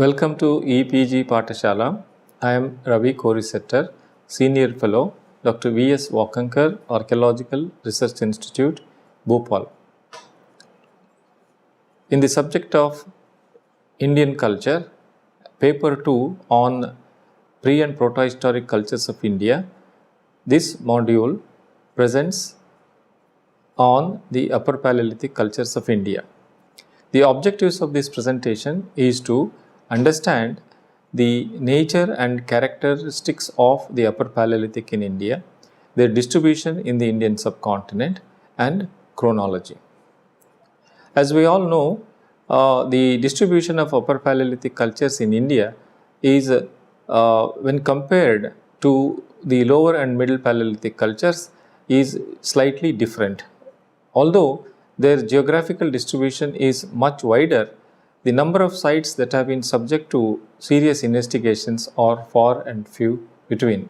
Welcome to EPG Pathashala. I am Ravi Korisettar, Senior Fellow, Dr. V.S. Wakankar, Archaeological Research Institute, Bhopal. In the subject of Indian culture, paper 2 on pre and protohistoric cultures of India, this module presents on the Upper Paleolithic cultures of India. The objectives of this presentation is to understand the nature and characteristics of the Upper Paleolithic in India, their distribution in the Indian subcontinent, and chronology. As we all know, the distribution of Upper Paleolithic cultures in India is, when compared to the Lower and Middle Paleolithic cultures, is slightly different. Although their geographical distribution is much wider, the number of sites that have been subject to serious investigations are far and few between.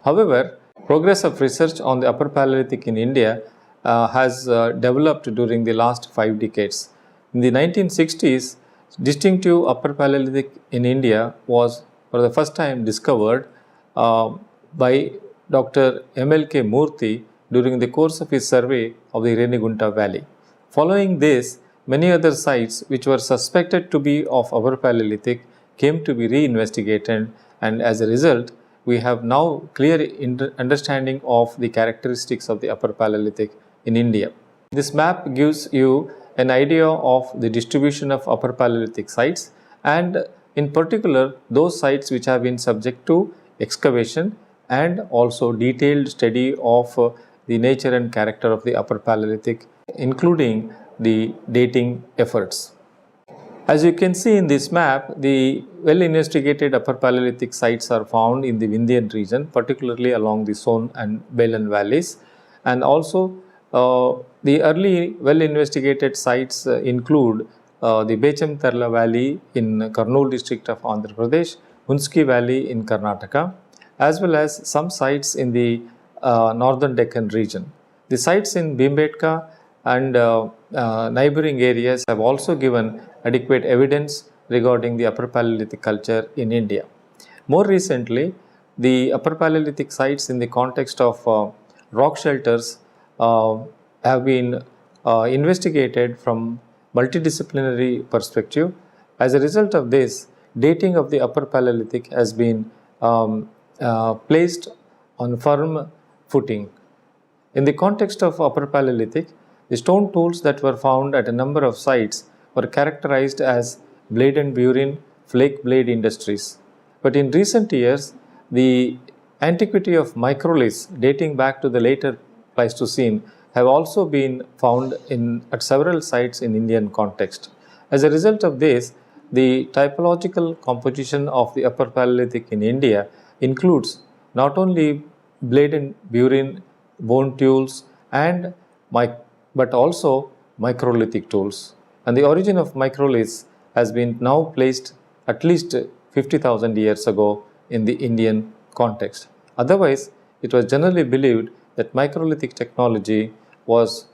However, progress of research on the Upper Paleolithic in India has developed during the last 5 decades. In the 1960s, distinctive Upper Paleolithic in India was for the first time discovered by Dr. M.L.K. Murthy during the course of his survey of the Renigunta Valley. Following this, many other sites which were suspected to be of Upper Paleolithic came to be re-investigated, and as a result, we have now clear understanding of the characteristics of the Upper Paleolithic in India. This map gives you an idea of the distribution of Upper Paleolithic sites, and in particular those sites which have been subject to excavation and also detailed study of the nature and character of the Upper Paleolithic, including the dating efforts. As you can see in this map, the well-investigated Upper Paleolithic sites are found in the Vindhyan region, particularly along the Son and Belan valleys, and also the early well-investigated sites include the Bechamtarla Valley in Kurnool district of Andhra Pradesh, Hunski Valley in Karnataka, as well as some sites in the northern Deccan region. The sites in Bhimbetka and neighboring areas have also given adequate evidence regarding the Upper Paleolithic culture in India. More recently, the Upper Paleolithic sites in the context of rock shelters have been investigated from multidisciplinary perspective. As a result of this, dating of the Upper Paleolithic has been placed on firm footing. In the context of Upper Paleolithic, the stone tools that were found at a number of sites were characterized as blade and burin, flake blade industries. But in recent years, the antiquity of microliths dating back to the later Pleistocene have also been found at several sites in Indian context. As a result of this, the typological composition of the Upper Paleolithic in India includes not only blade and burin, bone tools, and but also microlithic tools. And the origin of microliths has been now placed at least 50,000 years ago in the Indian context. Otherwise, it was generally believed that microlithic technology was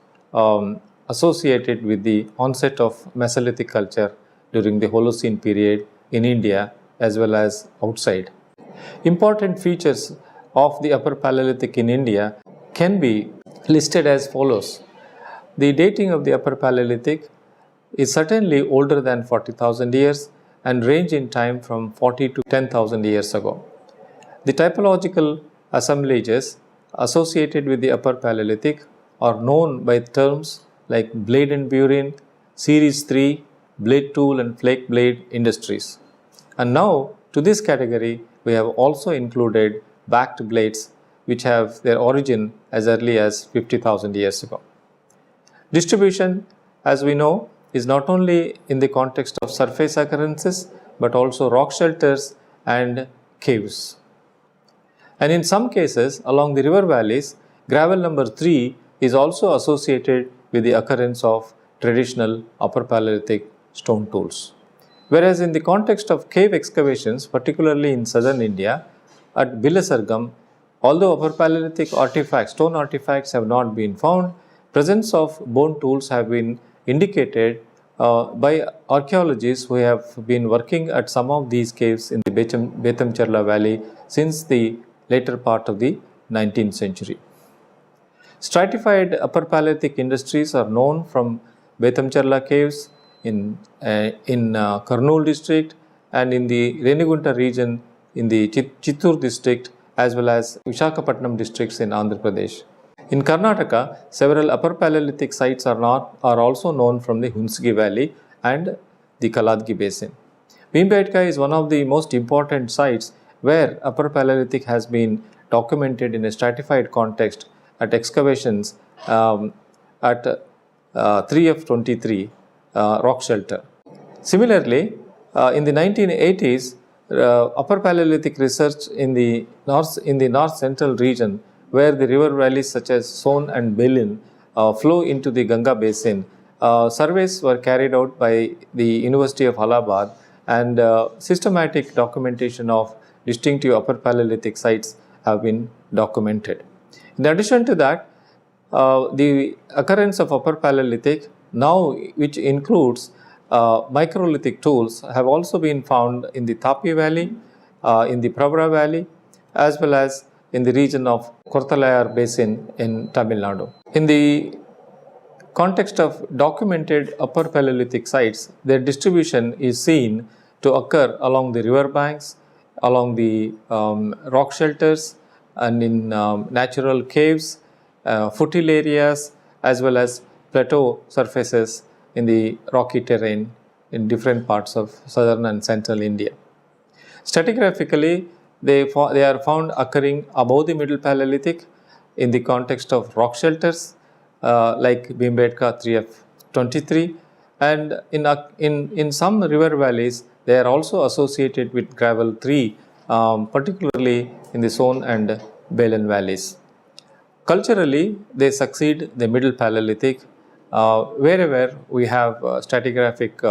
associated with the onset of Mesolithic culture during the Holocene period in India as well as outside. Important features of the Upper Paleolithic in India can be listed as follows. The dating of the Upper Paleolithic is certainly older than 40,000 years and range in time from 40 to 10,000 years ago. The typological assemblages associated with the Upper Paleolithic are known by terms like blade and burin, series 3, blade tool and flake blade industries. And now to this category we have also included backed blades which have their origin as early as 50,000 years ago. Distribution, as we know, is not only in the context of surface occurrences but also rock shelters and caves. And in some cases along the river valleys, gravel number 3 is also associated with the occurrence of traditional Upper Paleolithic stone tools. Whereas in the context of cave excavations, particularly in southern India, at Bilasargam, although Upper Paleolithic artifacts, stone artifacts have not been found, presence of bone tools have been indicated by archaeologists who have been working at some of these caves in the Betamcharla Valley since the later part of the 19th century. Stratified Upper Paleolithic industries are known from Betamcharla caves in Kurnool district and in the Renigunta region in the Chittoor district as well as Visakhapatnam districts in Andhra Pradesh. In Karnataka, several Upper Paleolithic sites are also known from the Hunsgi Valley and the Kaladgi Basin. Bhimbetka is one of the most important sites where Upper Paleolithic has been documented in a stratified context at excavations at 3F23 rock shelter. Similarly, in the 1980s, Upper Paleolithic research in the north central region, where the river valleys such as Son and Belin flow into the Ganga basin, surveys were carried out by the University of Allahabad, and systematic documentation of distinctive Upper Paleolithic sites have been documented. In addition to that, the occurrence of Upper Paleolithic now, which includes microlithic tools, have also been found in the Tapi Valley, in the Pravara Valley, as well as in the region of Kortalayar Basin in Tamil Nadu. In the context of documented Upper Paleolithic sites, their distribution is seen to occur along the river banks, along the rock shelters, and in natural caves, foothill areas, as well as plateau surfaces in the rocky terrain in different parts of southern and central India. Stratigraphically, they are found occurring above the Middle Paleolithic in the context of rock shelters like Bhimbetka 3F23, and in some river valleys they are also associated with gravel 3, particularly in the Son and Belin valleys. Culturally, they succeed the Middle Paleolithic wherever we have stratigraphic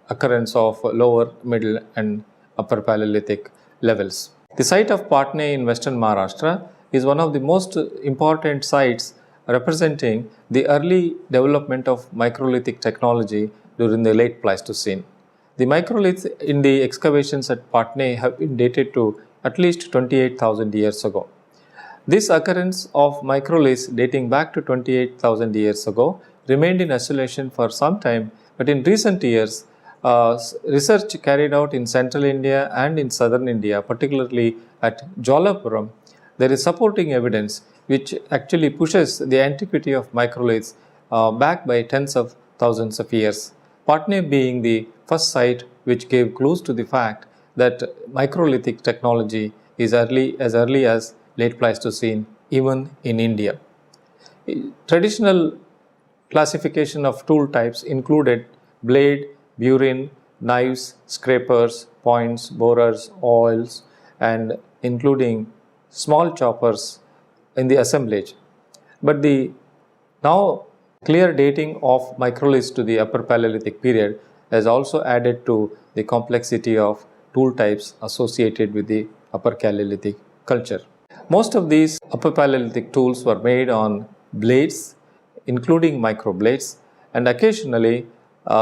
occurrence of lower, middle and upper Paleolithic levels. The site of Patne in western Maharashtra is one of the most important sites representing the early development of microlithic technology during the late Pleistocene. The microliths in the excavations at Patne have been dated to at least 28,000 years ago. This occurrence of microliths dating back to 28,000 years ago remained in isolation for some time, but in recent years, research carried out in central India and in southern India, particularly at Jolapuram, there is supporting evidence which actually pushes the antiquity of microliths back by tens of thousands of years. Patne being the first site which gave clues to the fact that microlithic technology is as early as late Pleistocene, even in India. Traditional classification of tool types included blade, burin, knives, scrapers, points, borers, oils, and including small choppers in the assemblage. But the now clear dating of microliths to the Upper Paleolithic period has also added to the complexity of tool types associated with the Upper Paleolithic culture. Most of these Upper Paleolithic tools were made on blades, including microblades, and occasionally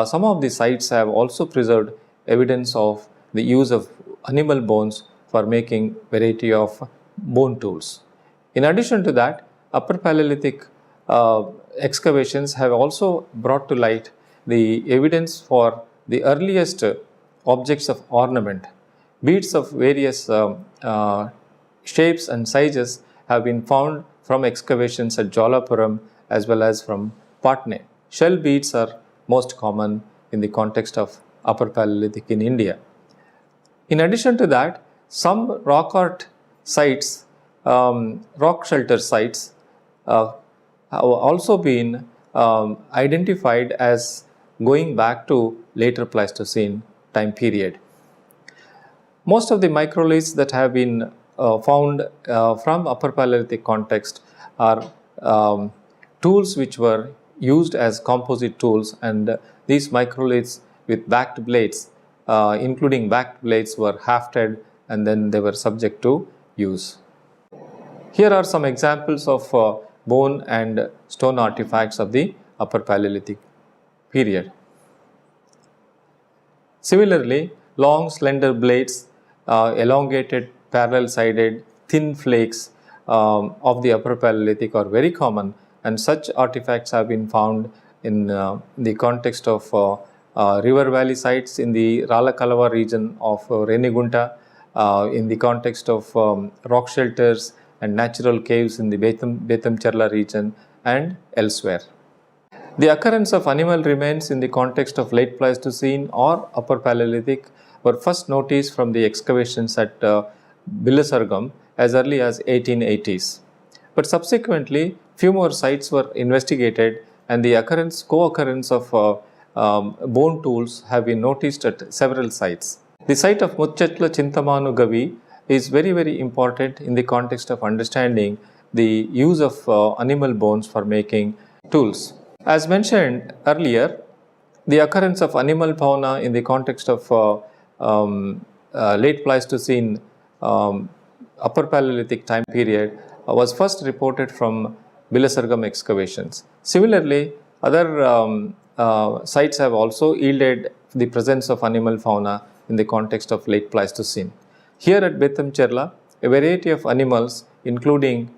some of the sites have also preserved evidence of the use of animal bones for making variety of bone tools. In addition to that, Upper Paleolithic excavations have also brought to light the evidence for the earliest objects of ornament. Beads of various shapes and sizes have been found from excavations at Jolapuram as well as from Patne. Shell beads are most common in the context of Upper Paleolithic in India. In addition to that, some rock art sites, rock shelter sites have also been identified as going back to later Pleistocene time period. Most of the microliths that have been found from Upper Paleolithic context are tools which were used as composite tools, and these microliths with backed blades, including backed blades, were hafted and then they were subject to use. Here are some examples of bone and stone artifacts of the Upper Paleolithic period. Similarly, long slender blades, elongated parallel sided thin flakes of the Upper Paleolithic are very common, and such artifacts have been found in the context of river valley sites in the Ralakalava region of Renigunta, in the context of rock shelters and natural caves in the Bethamcharla region and elsewhere. The occurrence of animal remains in the context of late Pleistocene or Upper Paleolithic were first noticed from the excavations at Bilasargam as early as 1880s. But subsequently, few more sites were investigated, and the co-occurrence of bone tools have been noticed at several sites. The site of Mucchetla Chintamanu Gavi is very important in the context of understanding the use of animal bones for making tools. As mentioned earlier, the occurrence of animal fauna in the context of late Pleistocene Upper Paleolithic time period was first reported from Bilasargam excavations. Similarly, other sites have also yielded the presence of animal fauna in the context of late Pleistocene. Here at Bethamcharla, a variety of animals including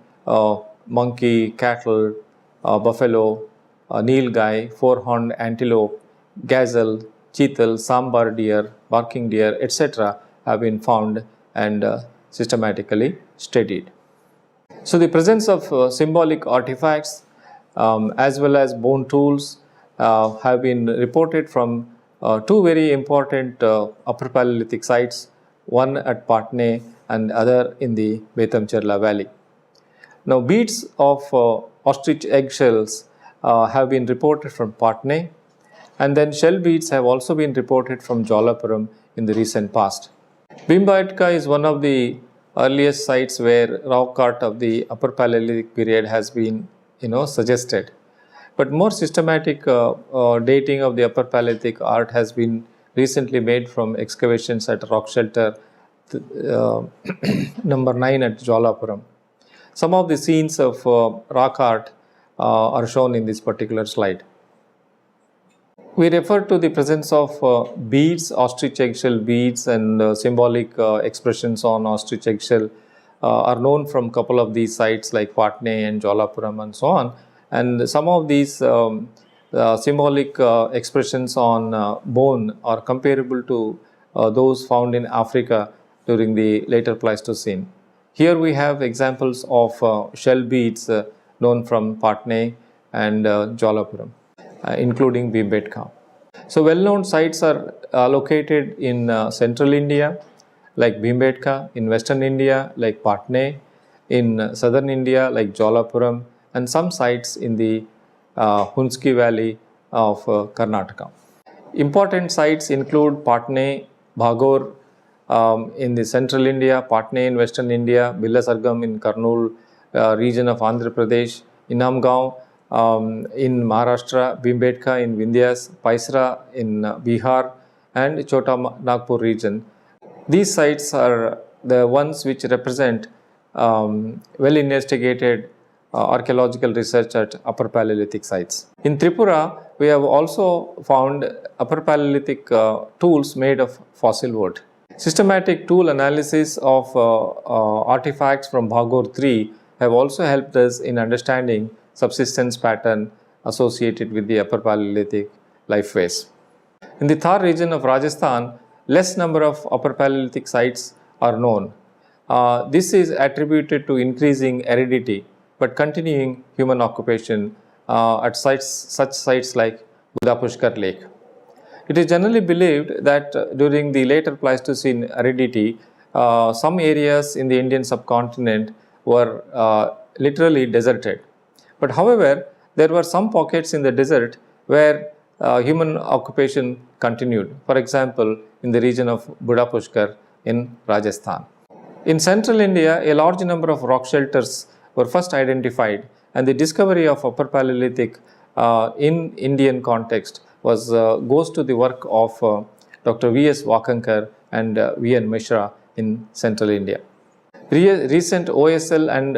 monkey, cattle, buffalo, nilgai, four-horned antelope, gazelle, cheetal, sambar deer, barking deer, etc. have been found and systematically studied. So, the presence of symbolic artifacts as well as bone tools have been reported from two very important Upper Paleolithic sites, one at Patne and other in the Bethamcharla valley. Now, beads of ostrich eggshells have been reported from Patne, and then shell beads have also been reported from Jolapuram in the recent past. Bhimbetka is one of the earliest sites where rock art of the Upper Paleolithic period has been suggested. But more systematic dating of the Upper Paleolithic art has been recently made from excavations at rock shelter number 9 at Jolapuram. Some of the scenes of rock art are shown in this particular slide. We refer to the presence of beads, ostrich eggshell beads, and symbolic expressions on ostrich eggshell are known from a couple of these sites like Patne and Jolapuram and so on. And some of these symbolic expressions on bone are comparable to those found in Africa during the later Pleistocene. Here we have examples of shell beads known from Patne and Jolapuram, including Bhimbetka. So, well-known sites are located in central India like Bhimbetka, in western India like Patne, in southern India like Jolapuram, and some sites in the Hunski Valley of Karnataka. Important sites include Patne, Bhagor in the central India, Patne in western India, Bilasargam in Kurnool region of Andhra Pradesh, Inamgaon in Maharashtra, Bhimbetka in Vindhyas, Paisra in Bihar, and Chota Nagpur region. These sites are the ones which represent well investigated archaeological research at Upper Paleolithic sites. In Tripura, we have also found Upper Paleolithic tools made of fossil wood. Systematic tool analysis of artifacts from Bhagor 3 have also helped us in understanding subsistence pattern associated with the Upper Paleolithic life phase. In the Thar region of Rajasthan, less number of Upper Paleolithic sites are known. This is attributed to increasing aridity but continuing human occupation at such sites like Buddha Lake. It is generally believed that during the later Pleistocene aridity, some areas in the Indian subcontinent were literally deserted. But however, there were some pockets in the desert where human occupation continued. For example, in the region of Buddha in Rajasthan. In central India, a large number of rock shelters were first identified, and the discovery of Upper Paleolithic in Indian context was goes to the work of Dr. V.S. Wakankar and V.N. Mishra in central India. Recent OSL and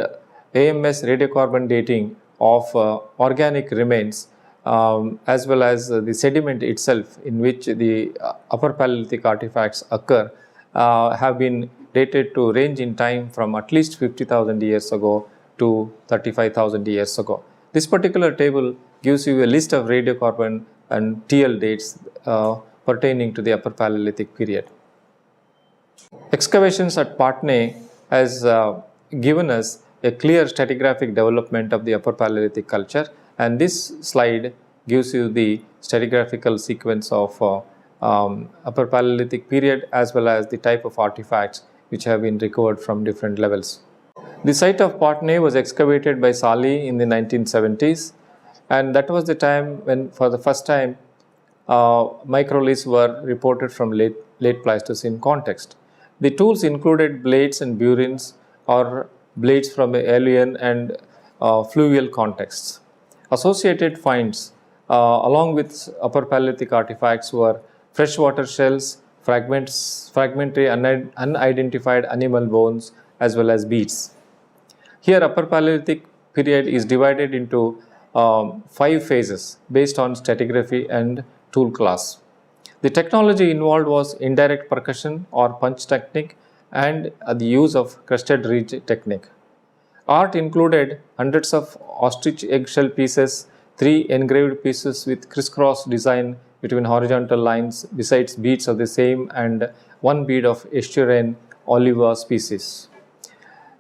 AMS radiocarbon dating of organic remains as well as the sediment itself in which the Upper Paleolithic artifacts occur have been dated to range in time from at least 50,000 years ago to 35,000 years ago. This particular table gives you a list of radiocarbon and TL dates pertaining to the Upper Paleolithic period. Excavations at Patna has given us a clear stratigraphic development of the Upper Paleolithic culture, and this slide gives you the stratigraphical sequence of Upper Paleolithic period as well as the type of artifacts which have been recovered from different levels. The site of Patna was excavated by Sali in the 1970s, and that was the time when for the first time microliths were reported from late Pleistocene context. The tools included blades and burins or blades from alluvial and fluvial contexts. Associated finds along with Upper Paleolithic artifacts were freshwater shells, fragmentary unidentified animal bones as well as beads. Here Upper Paleolithic period is divided into 5 phases based on stratigraphy and tool class. The technology involved was indirect percussion or punch technique and the use of crested ridge technique. Art included hundreds of ostrich eggshell pieces, 3 engraved pieces with crisscross design between horizontal lines besides beads of the same and 1 bead of Estuarine oliva species.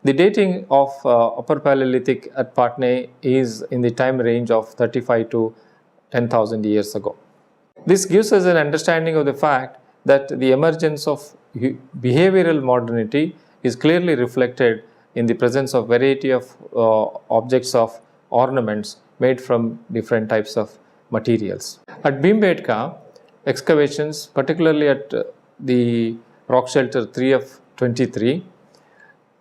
The dating of Upper Paleolithic at Patna is in the time range of 35 to 10,000 years ago. This gives us an understanding of the fact that the emergence of behavioral modernity is clearly reflected in the presence of variety of objects of ornaments made from different types of materials. At Bhimbetka, excavations, particularly at the rock shelter 3 of 23,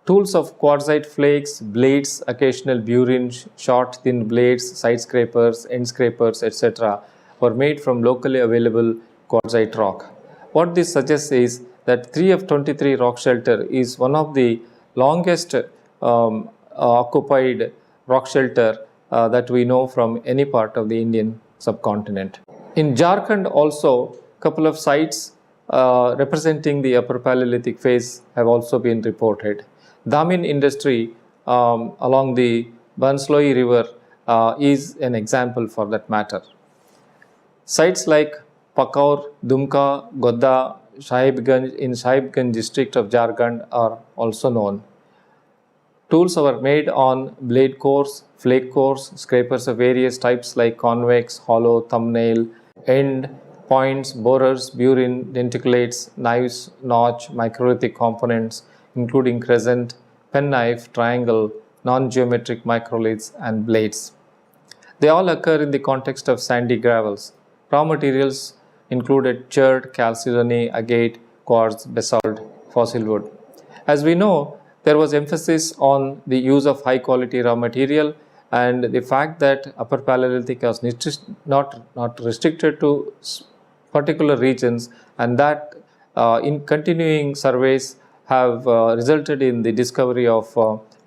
tools of quartzite flakes, blades, occasional burin, short thin blades, side scrapers, end scrapers, etc. were made from locally available quartzite rock. What this suggests is that 3 of 23 rock shelter is one of the longest occupied rock shelter that we know from any part of the Indian subcontinent. In Jharkhand also, couple of sites representing the Upper Paleolithic phase have also been reported. Damin industry along the Bansloi river is an example for that matter. Sites like Pakaur, Dumka, Godda, Sahibganj in Sahibganj district of Jharkhand are also known. Tools were made on blade cores, flake cores, scrapers of various types like convex, hollow, thumbnail, end, points, borers, burin, denticulates, knives, notch, microlithic components including crescent, penknife, triangle, non-geometric microliths and blades. They all occur in the context of sandy gravels. Raw materials included chert, chalcedony, agate, quartz, basalt, fossil wood. As we know, there was emphasis on the use of high quality raw material, and the fact that Upper Paleolithic was not restricted to particular regions, and that in continuing surveys have resulted in the discovery of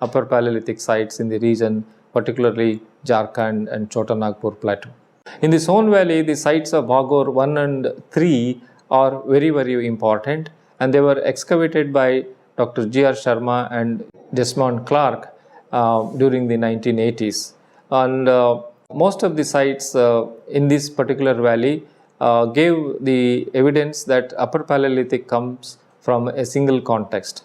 Upper Paleolithic sites in the region, particularly Jharkhand and Chota Nagpur plateau. In the Son Valley, the sites of Bhagor 1 and 3 are very important, and they were excavated by Dr. G.R. Sharma and Desmond Clark during the 1980s. And most of the sites in this particular valley gave the evidence that Upper Paleolithic comes from a single context.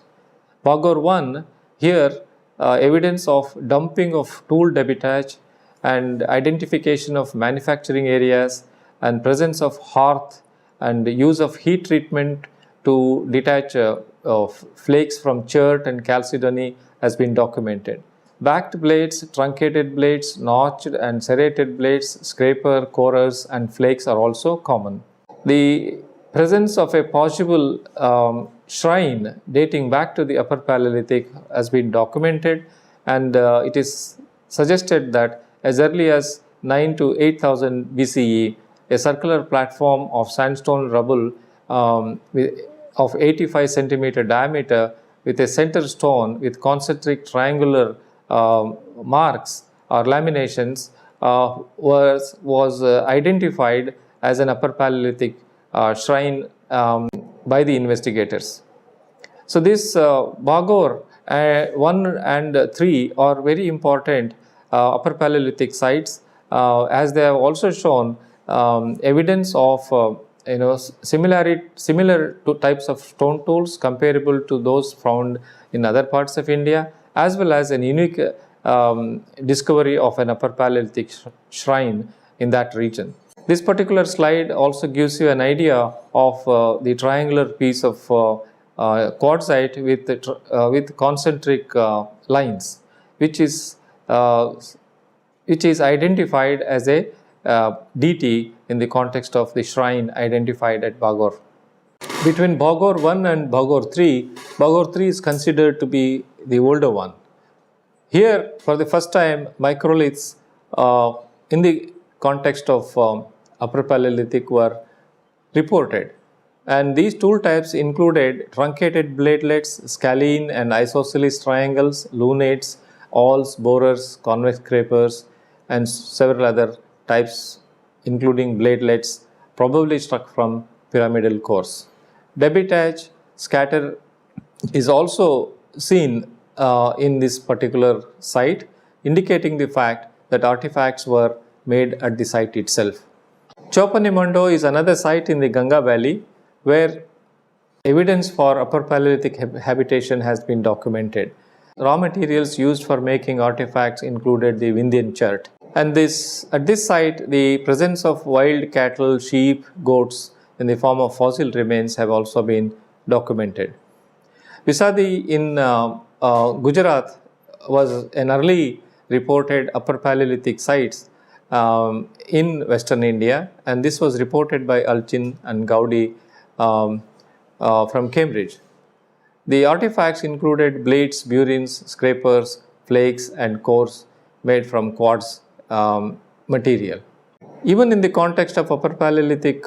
Bhagor 1, here evidence of dumping of tool debitage and identification of manufacturing areas and presence of hearth and use of heat treatment to detach flakes from chert and chalcedony has been documented. Backed blades, truncated blades, notched and serrated blades, scraper, corers and flakes are also common. The presence of a possible shrine dating back to the Upper Paleolithic has been documented, and it is suggested that as early as 9 to 8000 BCE, a circular platform of sandstone rubble of 85 centimeter diameter with a center stone with concentric triangular marks or laminations was identified as an Upper Paleolithic shrine by the investigators. So this Bhagor 1 and 3 are very important Upper Paleolithic sites, as they have also shown evidence of similar to types of stone tools comparable to those found in other parts of India, as well as an unique discovery of an Upper Paleolithic shrine in that region. This particular slide also gives you an idea of the triangular piece of quartzite with concentric lines, which is identified as a deity in the context of the shrine identified at Bhagor. Between Bhagor 1 and Bhagor 3 is considered to be the older one. Here, for the first time, microliths in the context of Upper Paleolithic were reported. And these tool types included truncated bladelets, scalene and isosceles triangles, lunates, awls, borers, convex scrapers, and several other types, including bladelets, probably struck from pyramidal cores. Debitage scatter is also seen in this particular site, indicating the fact that artifacts were made at the site itself. Chopanimundo is another site in the Ganga Valley where evidence for Upper Paleolithic habitation has been documented. Raw materials used for making artifacts included the Vindhyan chert. And at this site, the presence of wild cattle, sheep, goats in the form of fossil remains have also been documented. Visadi in Gujarat was an early reported Upper Paleolithic sites in Western India, and this was reported by Alchin and Gaudi from Cambridge. The artifacts included blades, burins, scrapers, flakes, and cores made from quartz material. Even in the context of Upper Paleolithic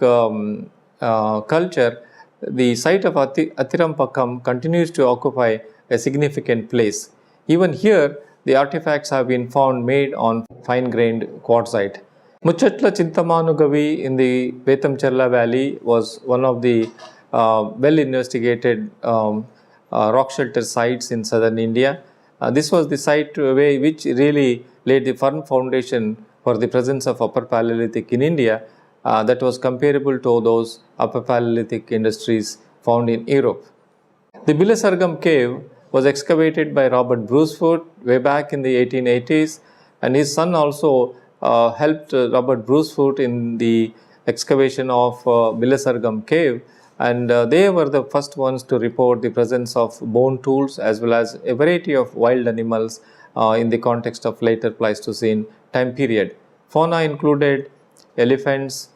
culture, the site of Athirampakkam continues to occupy a significant place. Even here, the artifacts have been found made on fine-grained quartzite. Muchatla Chintamanu in the Betamcherla Valley was one of the well-investigated rock shelter sites in southern India. This was the site which really laid the firm foundation for the presence of Upper Paleolithic in India that was comparable to those Upper Paleolithic industries found in Europe. The Bilasargam cave was excavated by Robert Brucefoot way back in the 1880s, and his son also helped Robert Brucefoot in the excavation of Bilasargam cave, and they were the first ones to report the presence of bone tools as well as a variety of wild animals in the context of later Pleistocene time period. Fauna included elephants,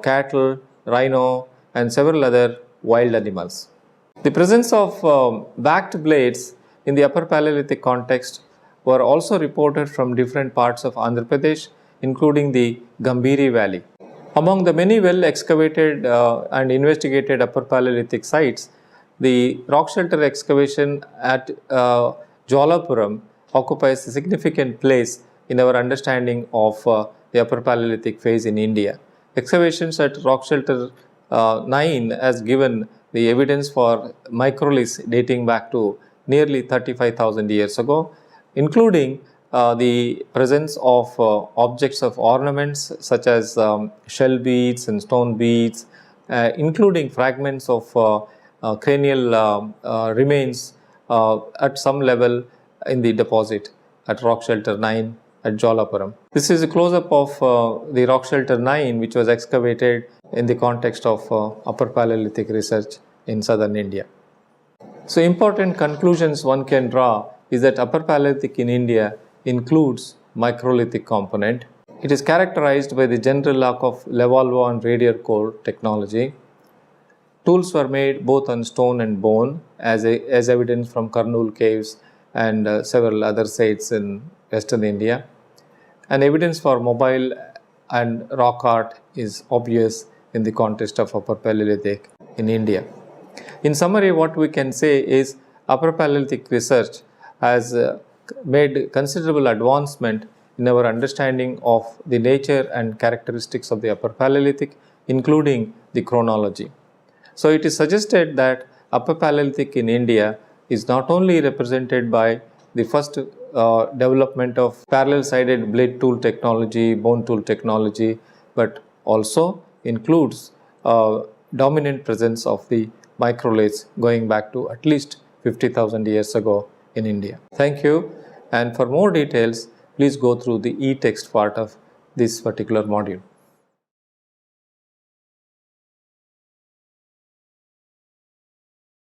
cattle, rhino, and several other wild animals. The presence of backed blades in the Upper Paleolithic context were also reported from different parts of Andhra Pradesh, including the Gambhiri Valley. Among the many well excavated and investigated Upper Paleolithic sites, the rock shelter excavation at Jwalapuram occupies a significant place in our understanding of the Upper Paleolithic phase in India. Excavations at rock shelter 9 has given the evidence for microliths dating back to nearly 35,000 years ago, including the presence of objects of ornaments such as shell beads and stone beads, including fragments of cranial remains at some level in the deposit at rock shelter 9 at Jwalapuram. This is a close-up of the rock shelter 9, which was excavated in the context of Upper Paleolithic research in southern India. So important conclusions one can draw is that Upper Paleolithic in India includes microlithic component. It is characterized by the general lack of Levallois and radial core technology. Tools were made both on stone and bone, as evident from Kurnool caves and several other sites in western India. And evidence for mobile and rock art is obvious in the context of Upper Paleolithic in India. In summary, what we can say is Upper Paleolithic research has made considerable advancement in our understanding of the nature and characteristics of the Upper Paleolithic, including the chronology. So it is suggested that Upper Paleolithic in India is not only represented by the first development of parallel-sided blade tool technology, bone tool technology, but also includes dominant presence of the microlathes going back to at least 50,000 years ago in India. Thank you, and for more details, please go through the e-text part of this particular module.